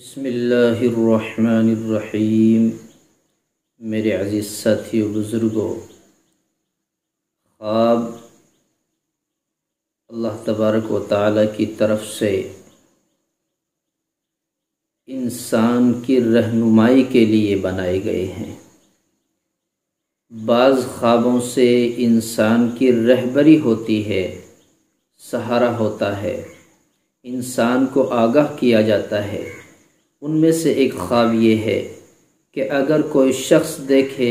بسم اللہ الرحمن الرحیم۔ میرے عزیز ساتھیو بزرگوں، خواب اللہ تبارک و تعالی کی طرف سے انسان کی رہنمائی کے لیے بنائے گئے ہیں۔ بعض خوابوں سے انسان کی رہبری ہوتی ہے، سہارا ہوتا ہے، انسان کو آگاہ کیا جاتا ہے۔ ان میں سے ایک خواب یہ ہے کہ اگر کوئی شخص دیکھے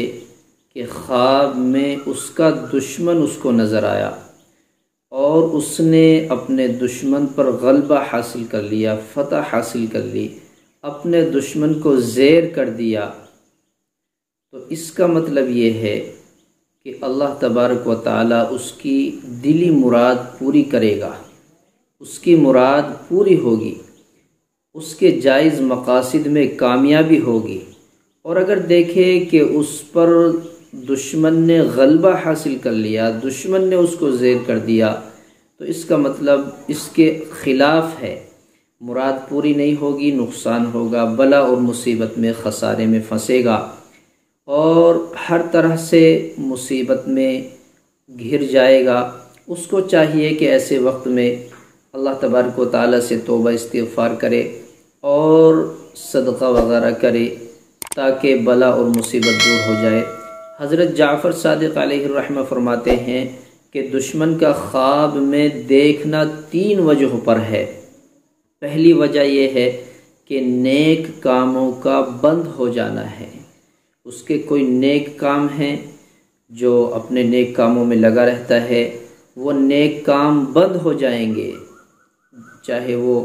کہ خواب میں اس کا دشمن اس کو نظر آیا اور اس نے اپنے دشمن پر غلبہ حاصل کر لیا، فتح حاصل کر لی، اپنے دشمن کو زیر کر دیا، تو اس کا مطلب یہ ہے کہ اللہ تبارک و تعالی اس کی دلی مراد پوری کرے گا، اس کی مراد پوری ہوگی، اس کے جائز مقاصد میں کامیابی ہوگی۔ اور اگر دیکھے کہ اس پر دشمن نے غلبہ حاصل کر لیا، دشمن نے اس کو زیر کر دیا، تو اس کا مطلب اس کے خلاف ہے، مراد پوری نہیں ہوگی، نقصان ہوگا، بلا اور مصیبت میں، خسارے میں پھنسے گا اور ہر طرح سے مصیبت میں گھر جائے گا۔ اس کو چاہیے کہ ایسے وقت میں اللہ تبارک و تعالی سے توبہ استغفار کرے اور صدقہ وغیرہ کرے تاکہ بلا اور مصیبت دور ہو جائے۔ حضرت جعفر صادق علیہ الرحمہ فرماتے ہیں کہ دشمن کا خواب میں دیکھنا 3 وجہ پر ہے۔ پہلی وجہ یہ ہے کہ نیک کاموں کا بند ہو جانا ہے، اس کے کوئی نیک کام ہیں جو اپنے نیک کاموں میں لگا رہتا ہے، وہ نیک کام بند ہو جائیں گے، چاہے وہ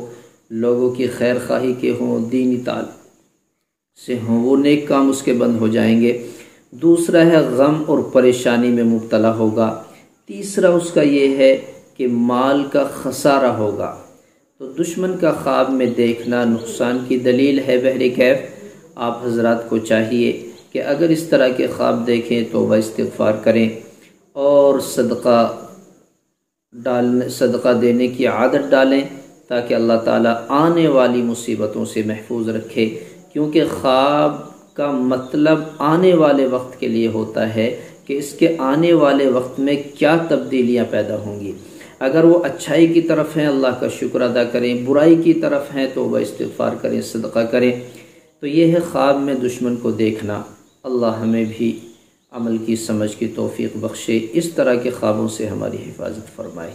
لوگوں کی خیر خواہی کے ہوں، دینی تعلق سے ہوں، وہ نیک کام اس کے بند ہو جائیں گے۔ دوسرا ہے غم اور پریشانی میں مبتلا ہوگا۔ تیسرا اس کا یہ ہے کہ مال کا خسارہ ہوگا۔ تو دشمن کا خواب میں دیکھنا نقصان کی دلیل ہے۔ بہرکیف آپ حضرات کو چاہیے کہ اگر اس طرح کے خواب دیکھیں تو استغفار کریں اور صدقہ دینے کی عادت ڈالیں تاکہ اللہ تعالیٰ آنے والی مصیبتوں سے محفوظ رکھے، کیونکہ خواب کا مطلب آنے والے وقت کے لیے ہوتا ہے کہ اس کے آنے والے وقت میں کیا تبدیلیاں پیدا ہوں گی۔ اگر وہ اچھائی کی طرف ہیں اللہ کا شکر ادا کریں، برائی کی طرف ہیں تو استغفار کریں، صدقہ کریں۔ تو یہ ہے خواب میں دشمن کو دیکھنا۔ اللہ ہمیں بھی عمل کی سمجھ کی توفیق بخشے، اس طرح کے خوابوں سے ہماری حفاظت فرمائے۔